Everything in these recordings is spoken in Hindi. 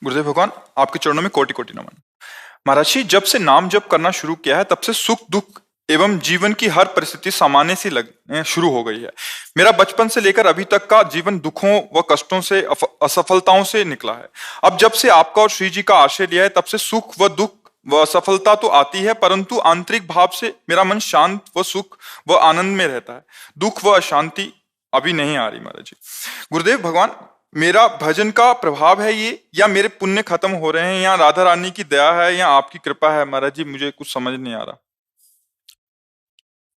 गुरुदेव भगवान, आपके चरणों में कोटि कोटि नमन। महाराज जी, जब से नाम जप करना शुरू किया है तब से सुख दुख एवं जीवन की हर परिस्थिति सामान्य सी लगने शुरू हो गई है। मेरा बचपन से लेकर अभी तक का जीवन दुखों व कष्टों से, असफलताओं से निकला है। अब जब से आपका और श्री जी का आश्रय लिया है तब से सुख व दुख व असफलता तो आती है, परंतु आंतरिक भाव से मेरा मन शांत व सुख व आनंद में रहता है। दुख व अशांति अभी नहीं आ रही। महाराज जी, गुरुदेव भगवान, मेरा भजन का प्रभाव है ये, या मेरे पुण्य खत्म हो रहे हैं, या राधा रानी की दया है, या आपकी कृपा है? महाराज जी, मुझे कुछ समझ नहीं आ रहा।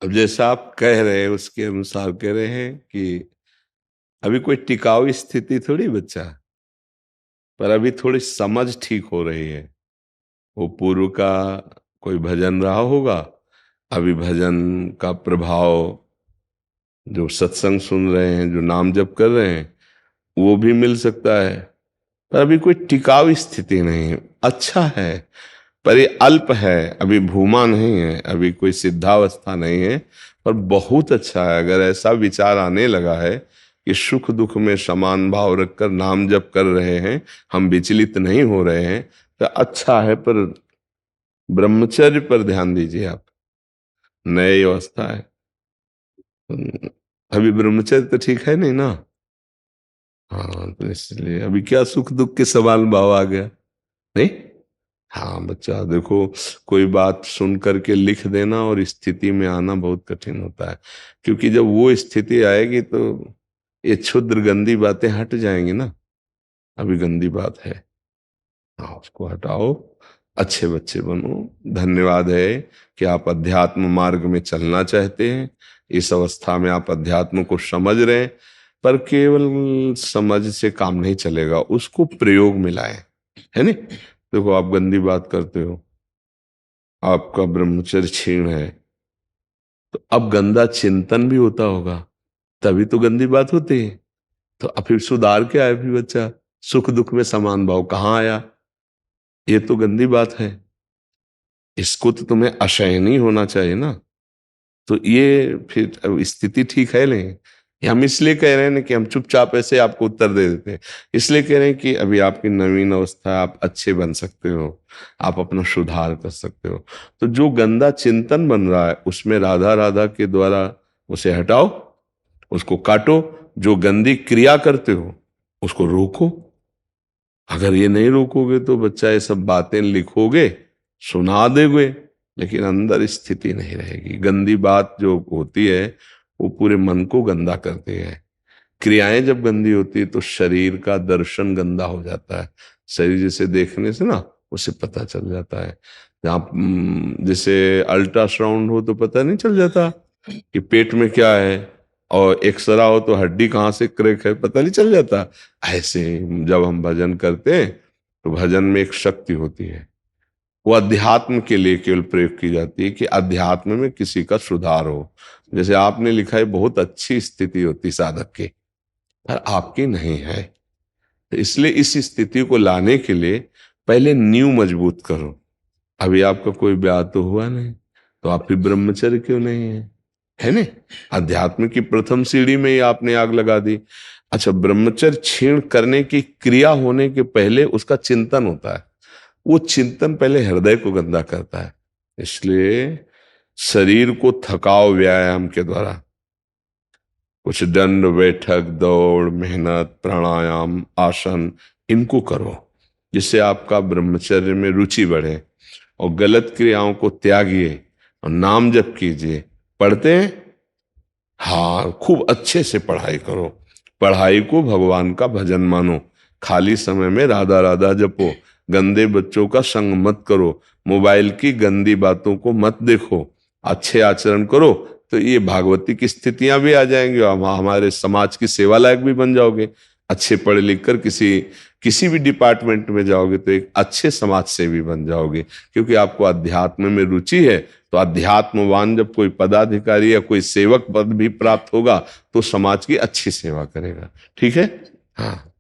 अब जैसा आप कह रहे हैं उसके अनुसार कह रहे हैं कि अभी कोई टिकाऊ स्थिति थोड़ी बच्चा, पर अभी थोड़ी समझ ठीक हो रही है। वो पूर्व का कोई भजन रहा होगा, अभी भजन का प्रभाव जो सत्संग सुन रहे हैं, जो नाम जप कर रहे हैं, वो भी मिल सकता है। पर अभी कोई टिकाऊ स्थिति नहीं है। अच्छा है पर ये अल्प है, अभी भूमा नहीं है, अभी कोई सिद्धावस्था नहीं है। पर बहुत अच्छा है अगर ऐसा विचार आने लगा है कि सुख दुख में समान भाव रखकर नाम जप कर रहे हैं, हम विचलित नहीं हो रहे हैं, तो अच्छा है। पर ब्रह्मचर्य पर ध्यान दीजिए आप। नई अवस्था है, अभी ब्रह्मचर्य तो ठीक है नहीं ना। हाँ, तो इसलिए अभी क्या सुख दुख के समान भाव आ गया नहीं। हाँ बच्चा, देखो, कोई बात सुन करके लिख देना और स्थिति में आना बहुत कठिन होता है, क्योंकि जब वो स्थिति आएगी तो ये क्षुद्र गंदी बातें हट जाएंगी ना। अभी गंदी बात है, हाँ उसको हटाओ, अच्छे बच्चे बनो। धन्यवाद है कि आप अध्यात्म मार्ग में चलना चाहते हैं। इस अवस्था में आप अध्यात्म को समझ रहे हैं, पर केवल समझ से काम नहीं चलेगा, उसको प्रयोग में लाएं, है नहीं। देखो, आप गंदी बात करते हो, आपका ब्रह्मचर्य क्षीण है, तो अब गंदा चिंतन भी होता होगा, तभी तो गंदी बात होती है। तो अब फिर सुधार क्या है फिर बच्चा? सुख दुख में समान भाव कहाँ आया? ये तो गंदी बात है, इसको तो तुम्हें असहनीय होना चाहिए ना। तो ये फिर अब स्थिति ठीक है नहीं। ये हम इसलिए कह रहे हैं ना कि हम चुपचाप ऐसे आपको उत्तर दे देते हैं, इसलिए कह रहे हैं कि अभी आपकी नवीन अवस्था है, आप अच्छे बन सकते हो, आप अपना सुधार कर सकते हो। तो जो गंदा चिंतन बन रहा है उसमें राधा राधा के द्वारा उसे हटाओ, उसको काटो। जो गंदी क्रिया करते हो उसको रोको। अगर ये नहीं रोकोगे तो बच्चा ये सब बातें लिखोगे, सुना दोगे, लेकिन अंदर स्थिति नहीं रहेगी। गंदी बात जो होती है वो पूरे मन को गंदा करती है। क्रियाएं जब गंदी होती है तो शरीर का दर्शन गंदा हो जाता है। शरीर जैसे देखने से ना उसे पता चल जाता है। जहाँ जैसे अल्ट्रासाउंड हो तो पता नहीं चल जाता कि पेट में क्या है, और एक्सरा हो तो हड्डी कहाँ से क्रैक है पता नहीं चल जाता। ऐसे जब हम भजन करते हैं तो भजन में एक शक्ति होती है, वो अध्यात्म के लिए केवल प्रयोग की जाती है कि अध्यात्म में किसी का सुधार हो। जैसे आपने लिखा है, बहुत अच्छी स्थिति होती साधक की, पर आपकी नहीं है। तो इसलिए इस स्थिति को लाने के लिए पहले नींव मजबूत करो। अभी आपका कोई ब्याह तो हुआ नहीं, तो आप भी ब्रह्मचर्य क्यों नहीं है नहीं। अध्यात्म की प्रथम सीढ़ी में ही आपने आग लगा दी। अच्छा, ब्रह्मचर्य क्षीण करने की क्रिया होने के पहले उसका चिंतन होता है। वो चिंतन पहले हृदय को गंदा करता है। इसलिए शरीर को थकाओ व्यायाम के द्वारा, कुछ दंड बैठक दौड़ मेहनत प्राणायाम आसन इनको करो, जिससे आपका ब्रह्मचर्य में रुचि बढ़े। और गलत क्रियाओं को त्यागिए और नाम जप कीजिए। पढ़ते हैं, हाँ खूब अच्छे से पढ़ाई करो। पढ़ाई को भगवान का भजन मानो। खाली समय में राधा राधा जपो। गंदे बच्चों का संग मत करो। मोबाइल की गंदी बातों को मत देखो। अच्छे आचरण करो तो ये भागवती की स्थितियां भी आ जाएंगी और हमारे समाज की सेवा लायक भी बन जाओगे। अच्छे पढ़ लिख कर किसी भी डिपार्टमेंट में जाओगे तो एक अच्छे समाज सेवी बन जाओगे, क्योंकि आपको अध्यात्म में रुचि है। तो अध्यात्मवान जब कोई पदाधिकारी या कोई सेवक पद भी प्राप्त होगा तो समाज की अच्छी सेवा करेगा। ठीक है, हाँ।